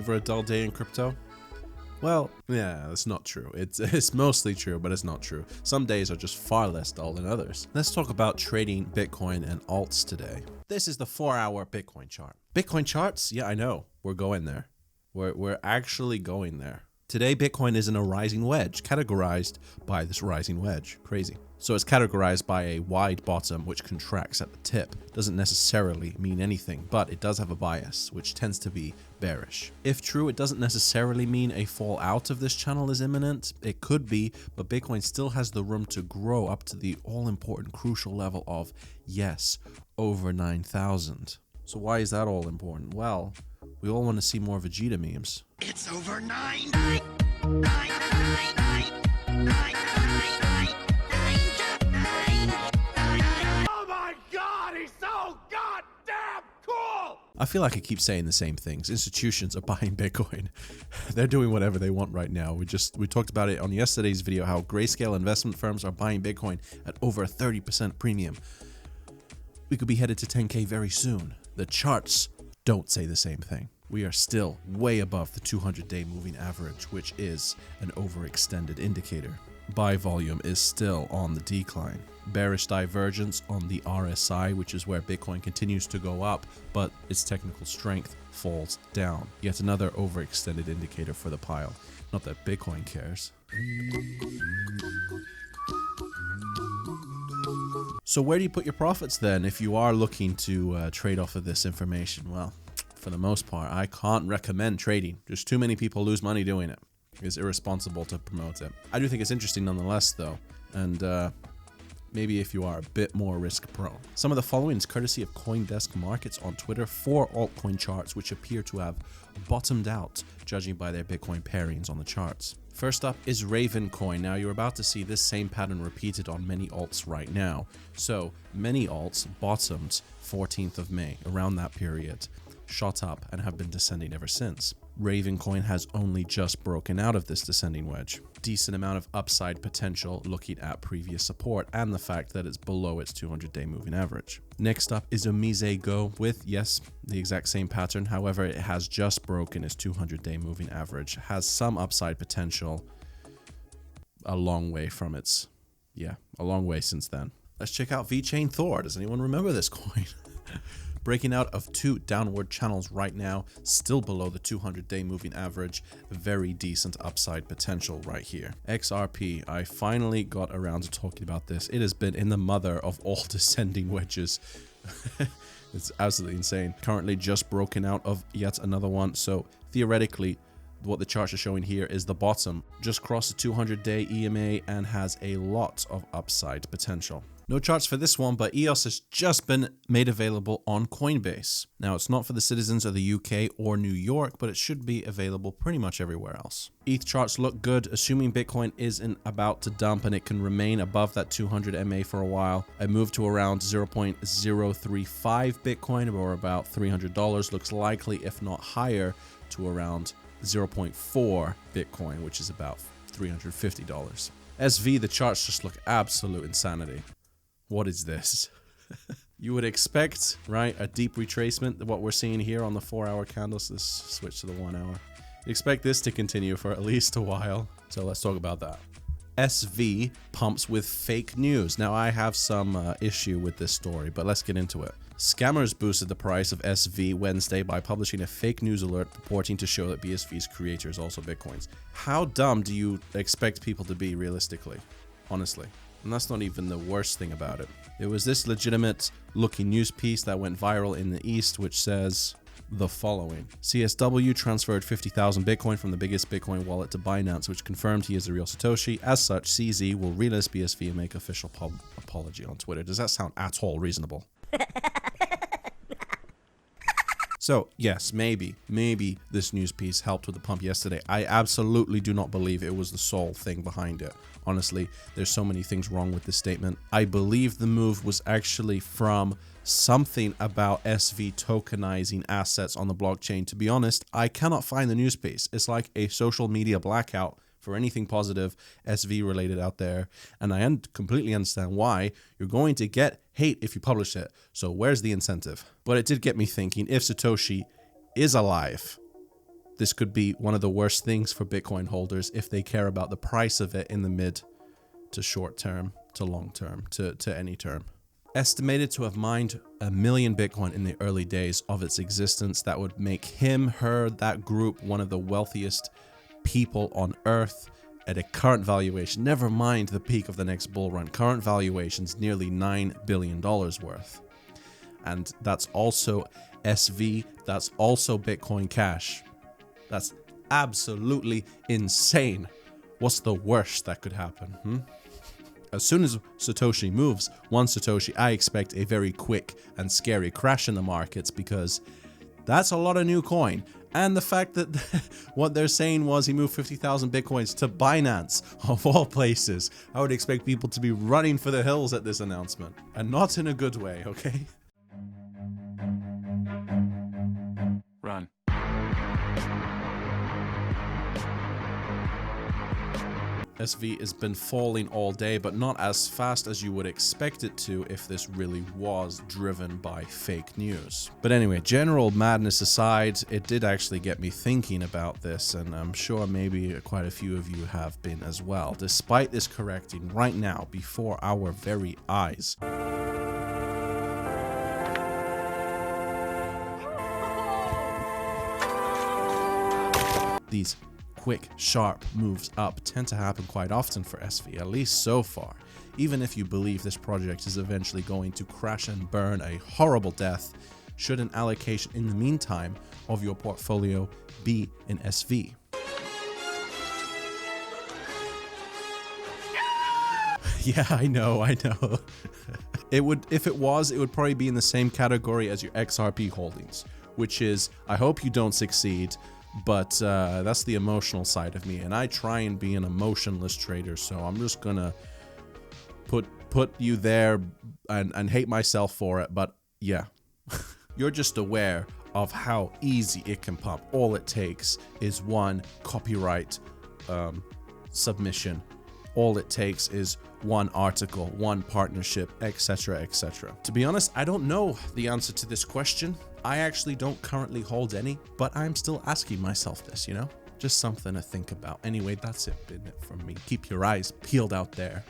Never a dull day in crypto? Well, yeah, that's not true. It's mostly true, but it's not true. Some days are just far less dull than others. Let's talk about trading Bitcoin and alts today. This is the 4-hour Bitcoin chart. Bitcoin charts? Yeah, I know. We're going there. We're actually going there. Today, Bitcoin is in a rising wedge, categorized by this rising wedge. Crazy. So it's categorized by a wide bottom, which contracts at the tip. Doesn't necessarily mean anything, but it does have a bias, which tends to be bearish. If true, it doesn't necessarily mean a fall out of this channel is imminent. It could be, but Bitcoin still has the room to grow up to the all-important crucial level of, yes, over 9,000. So why is that all important? Well, we all want to see more Vegeta memes. It's over 9. Oh my God, he's so goddamn cool! I feel like I keep saying the same things. Institutions are buying Bitcoin. They're doing whatever they want right now. We talked about it on yesterday's video, how grayscale investment firms are buying Bitcoin at over a 30% premium. We could be headed to 10K very soon. The charts don't say the same thing. We are still way above the 200-day moving average, which is an overextended indicator. Buy volume is still on the decline. Bearish divergence on the RSI, which is where Bitcoin continues to go up, but its technical strength falls down. Yet another overextended indicator for the pile. Not that Bitcoin cares. So where do you put your profits then if you are looking to trade off of this information? Well, for the most part, I can't recommend trading. There's too many people lose money doing it. It's irresponsible to promote it. I do think it's interesting nonetheless, though, and maybe if you are a bit more risk prone. Some of the following is courtesy of CoinDesk Markets on Twitter, 4 altcoin charts which appear to have bottomed out, judging by their Bitcoin pairings on the charts. First up is Ravencoin. Now you're about to see this same pattern repeated on many alts right now. So many alts bottomed 14th of May, around that period, shot up and have been descending ever since. Ravencoin has only just broken out of this descending wedge. Decent amount of upside potential looking at previous support and the fact that it's below its 200-day moving average. Next up is Umize Go with, yes, the exact same pattern. However, it has just broken its 200-day moving average, has some upside potential, a long way from its, a long way since then. Let's check out VeChain Thor. Does anyone remember this coin? Breaking out of 2 downward channels right now, still below the 200-day moving average. Very decent upside potential right here. XRP, I finally got around to talking about this. It has been in the mother of all descending wedges. It's absolutely insane. Currently just broken out of yet another one. So theoretically, what the charts are showing here is the bottom. Just crossed the 200-day EMA and has a lot of upside potential. No charts for this one, but EOS has just been made available on Coinbase. Now, it's not for the citizens of the UK or New York, but it should be available pretty much everywhere else. ETH charts look good, assuming Bitcoin isn't about to dump and it can remain above that 200 MA for a while. A move to around 0.035 Bitcoin, or about $300, looks likely, if not higher, to around 0.4 Bitcoin, which is about $350. SV, the charts just look absolute insanity. What is this? You would expect, right, a deep retracement, what we're seeing here on the 4-hour candles. Let's switch to the 1 hour. You expect this to continue for at least a while. So let's talk about that. SV pumps with fake news. Now, I have some issue with this story, but let's get into it. Scammers boosted the price of SV Wednesday by publishing a fake news alert purporting to show that BSV's creator is also Bitcoins. How dumb do you expect people to be realistically? Honestly. And that's not even the worst thing about it. It was this legitimate looking news piece that went viral in the East, which says the following. CSW transferred 50,000 Bitcoin from the biggest Bitcoin wallet to Binance, which confirmed he is the real Satoshi. As such, CZ will relist BSV and make official apology on Twitter. Does that sound at all reasonable? So, yes, maybe this news piece helped with the pump yesterday. I absolutely do not believe it was the sole thing behind it. Honestly, there's so many things wrong with this statement. I believe the move was actually from something about SV tokenizing assets on the blockchain. To be honest, I cannot find the news piece. It's like a social media blackout for anything positive SV related out there. And I completely understand why. You're going to get hate if you publish it. So where's the incentive? But it did get me thinking, if Satoshi is alive, this could be one of the worst things for Bitcoin holders if they care about the price of it in the mid to short term, to long term, to any term. Estimated to have mined 1 million Bitcoin in the early days of its existence. That would make him, her, that group one of the wealthiest people on earth at a current valuation. Never mind the peak of the next bull run. Current valuation's nearly $9 billion worth. And that's also SV, that's also Bitcoin Cash. That's absolutely insane. What's the worst that could happen? As soon as Satoshi moves, one Satoshi, I expect a very quick and scary crash in the markets, because that's a lot of new coin. And the fact that what they're saying was he moved 50,000 Bitcoins to Binance, of all places. I would expect people to be running for the hills at this announcement. And not in a good way, okay? Run. SV has been falling all day, but not as fast as you would expect it to if this really was driven by fake news. But anyway, general madness aside, it did actually get me thinking about this, and I'm sure maybe quite a few of you have been as well. Despite this correcting right now before our very eyes, these quick, sharp moves up tend to happen quite often for SV, at least so far. Even if you believe this project is eventually going to crash and burn a horrible death, should an allocation in the meantime of your portfolio be in SV? Yeah, I know. It would, if it was, it would probably be in the same category as your XRP holdings, which is, I hope you don't succeed, but that's the emotional side of me, and I try and be an emotionless trader, so I'm just gonna put you there and hate myself for it. But yeah, you're just aware of how easy it can pump. All it takes is one copyright submission. All it takes is one article, one partnership, etc., etc. To be honest, I don't know the answer to this question. I actually don't currently hold any, but I'm still asking myself this, you know? Just something to think about. Anyway, that's it, been it from me. Keep your eyes peeled out there.